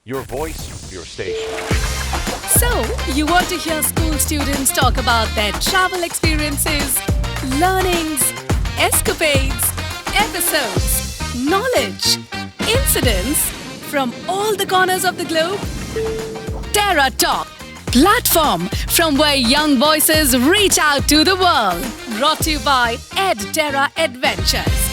Your voice, your station. So, you want to hear school students talk about their travel experiences, learnings, escapades, episodes, knowledge, incidents from all the corners of the globe? Terra Talk, platform from where young voices reach out to the world. Brought to you by EdTerra Adventures.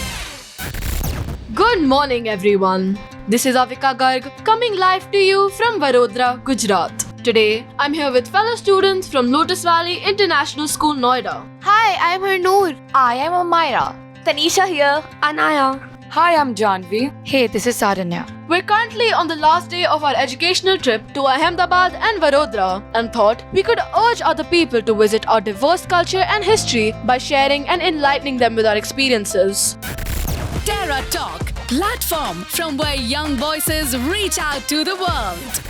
Good morning, everyone. This is Avika Garg coming live to you from Vadodara, Gujarat. Today, I'm here with fellow students from Lotus Valley International School, Noida. Hi, I'm Harnoor. I am Amira. Tanisha here. Anaya. Hi, I'm Janvi. Hey, this is Saranya. We're currently on the last day of our educational trip to Ahmedabad and Vadodara and thought we could urge other people to visit our diverse culture and history by sharing and enlightening them with our experiences. Terra Talk, platform from where young voices reach out to the world.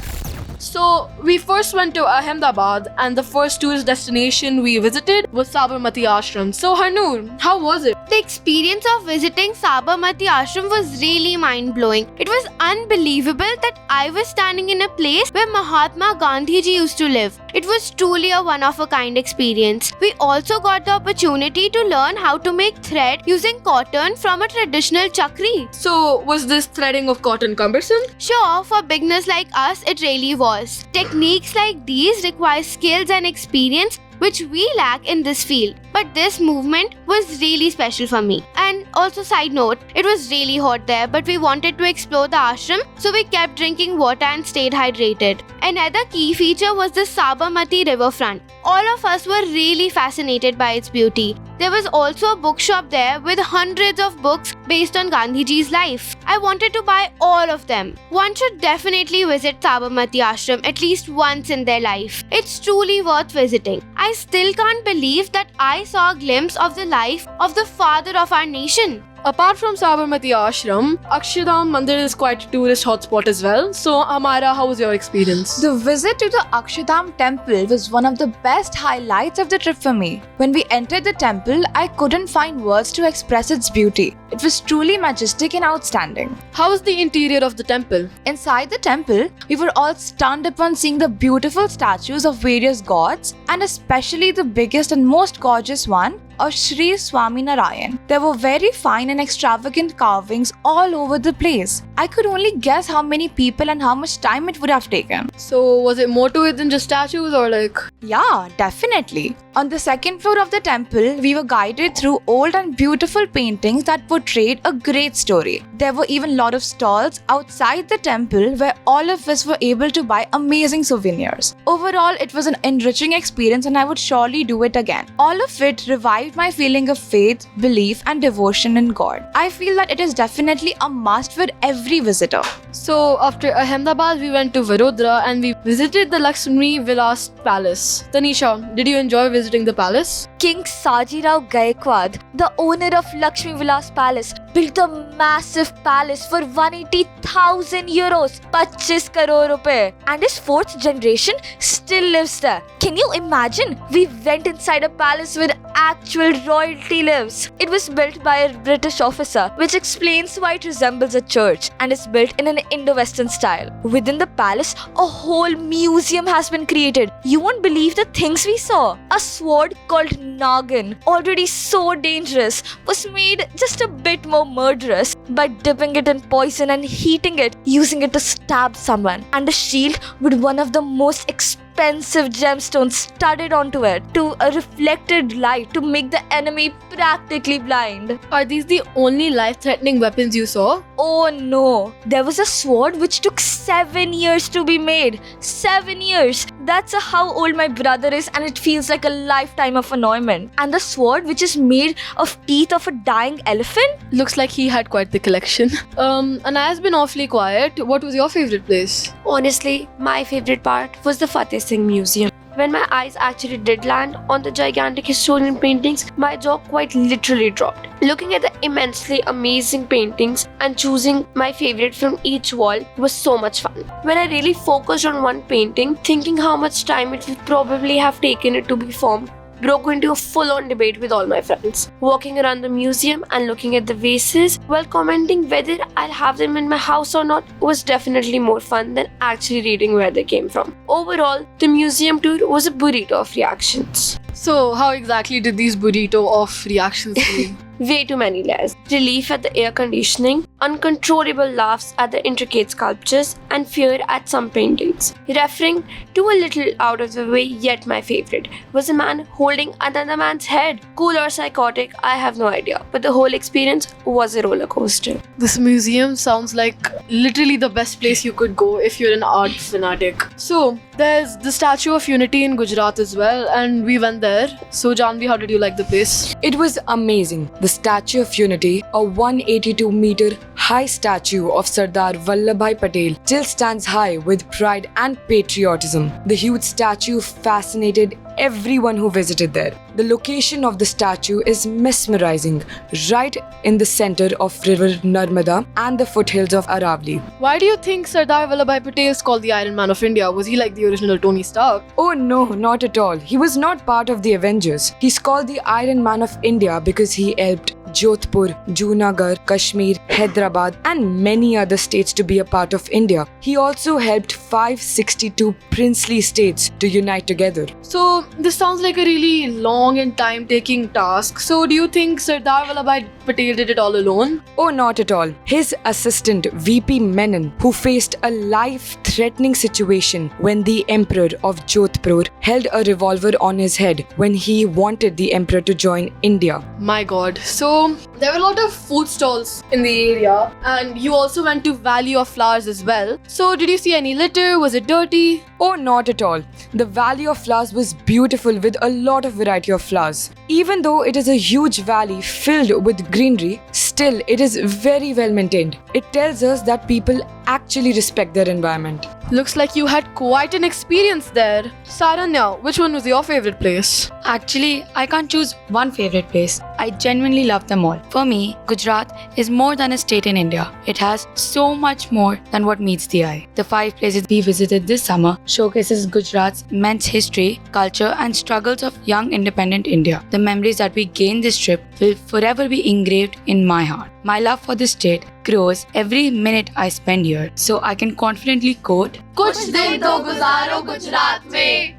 So, we first went to Ahmedabad and the first tourist destination we visited was Sabarmati Ashram. So, Harnoor, how was it? The experience of visiting Sabarmati Ashram was really mind-blowing. It was unbelievable that I was standing in a place where Mahatma Gandhi ji used to live. It was truly a one-of-a-kind experience. We also got the opportunity to learn how to make thread using cotton from a traditional chakri. So, was this threading of cotton cumbersome? Sure, for beginners like us, it really was. Techniques like these require skills and experience which we lack in this field. But this movement was really special for me. And also, side note, it was really hot there, but we wanted to explore the ashram, so we kept drinking water and stayed hydrated. Another key feature was the Sabarmati riverfront. All of us were really fascinated by its beauty. There was also a bookshop there with hundreds of books based on Gandhiji's life. I wanted to buy all of them. One should definitely visit Sabarmati Ashram at least once in their life. It's truly worth visiting. I still can't believe that I saw a glimpse of the life of the father of our nation. Apart from Sabarmati Ashram, Akshardham Mandir is quite a tourist hotspot as well. So, Amara, how was your experience? The visit to the Akshardham temple was one of the best highlights of the trip for me. When we entered the temple, I couldn't find words to express its beauty. It was truly majestic and outstanding. How was the interior of the temple? Inside the temple, we were all stunned upon seeing the beautiful statues of various gods, and especially the biggest and most gorgeous one of Sri Swaminarayan. There were very fine and extravagant carvings all over the place. I could only guess how many people and how much time it would have taken. So, was it more to it than just statues or like? Yeah, definitely. On the second floor of the temple, we were guided through old and beautiful paintings that portrayed a great story. There were even a lot of stalls outside the temple where all of us were able to buy amazing souvenirs. Overall, it was an enriching experience and I would surely do it again. All of it revived my feeling of faith, belief and devotion in God. I feel that it is definitely a must for every visitor. So, after Ahmedabad, we went to Vadodara and we visited the Lakshmi Vilas Palace. Tanisha, did you enjoy visiting the palace? King Sajirao Gaikwad, the owner of Lakshmi Vilas Palace, built a massive palace for 180,000 euros, 25 crore rupees, and his fourth generation still lives there. Can you imagine? We went inside a palace where actual royalty lives. It was built by a British officer, which explains why it resembles a church and is built in an Indo-Western style. Within the palace, a whole museum has been created. You won't believe the things we saw. A sword called Nagin, already so dangerous, was made just a bit more murderous by dipping it in poison and heating it, using it to stab someone. And a shield with one of the most expensive gemstones studded onto it to a reflected light to make the enemy practically blind. Are these the only life-threatening weapons you saw? Oh no, there was a sword which took 7 years to be made. 7 years. That's how old my brother is and it feels like a lifetime of annoyment. And the sword which is made of teeth of a dying elephant? Looks like he had quite the collection. Anaya's been awfully quiet. What was your favorite place? Honestly, my favorite part was the Fateh Singh Museum. When my eyes actually did land on the gigantic historian paintings, my jaw quite literally dropped. Looking at the immensely amazing paintings and choosing my favorite from each wall was so much fun. When I really focused on one painting, thinking how much time it would probably have taken it to be formed, broke into a full-on debate with all my friends. Walking around the museum and looking at the vases while commenting whether I'll have them in my house or not was definitely more fun than actually reading where they came from. Overall, the museum tour was a burrito of reactions. So, how exactly did these burrito of reactions feel? Way too many layers. Relief at the air conditioning, uncontrollable laughs at the intricate sculptures, and fear at some paintings. Referring to a little out of the way, yet my favorite, was a man holding another man's head. Cool or psychotic, I have no idea, but the whole experience was a roller coaster. This museum sounds like literally the best place you could go if you're an art fanatic. So, there's the Statue of Unity in Gujarat as well, and we went there. So, Janvi, how did you like the place? It was amazing. The Statue of Unity, a 182-meter high statue of Sardar Vallabhbhai Patel, still stands high with pride and patriotism. The huge statue fascinated everyone who visited there. The location of the statue is mesmerizing, right in the center of river Narmada and the foothills of Aravali. Why do you think Sardar Vallabhbhai Patel is called the Iron Man of India? Was he like the original Tony Stark? Oh no, not at all. He was not part of the Avengers. He's called the Iron Man of India because he helped Jodhpur, Junagadh, Kashmir, Hyderabad and many other states to be a part of India. He also helped 562 princely states to unite together. So, this sounds like a really long and time-taking task. So, do you think Sardar Vallabhbhai Patel did it all alone? Oh, not at all. His assistant VP Menon, who faced a life-threatening situation when the Emperor of Jodhpur held a revolver on his head when he wanted the Emperor to join India. My god. So, there were a lot of food stalls in the area, and you also went to Valley of Flowers as well. So, did you see any litter? Was it dirty? Oh, not at all. The Valley of Flowers was beautiful with a lot of variety of flowers. Even though it is a huge valley filled with greenery, still it is very well maintained. It tells us that people actually respect their environment. Looks like you had quite an experience there. Saranya, which one was your favorite place? Actually, I can't choose one favorite place. I genuinely love them all. For me, Gujarat is more than a state in India. It has so much more than what meets the eye. The 5 places we visited this summer showcases Gujarat's immense history, culture and struggles of young independent India. The memories that we gained this trip will forever be engraved in my heart. My love for this state grows every minute I spend here, so I can confidently quote, Kuch din to guzaro Gujarat mein.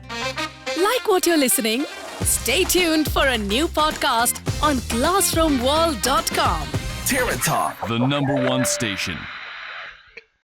Like what you're listening? Stay tuned for a new podcast on classroomworld.com. Terra Talk, the #1 station.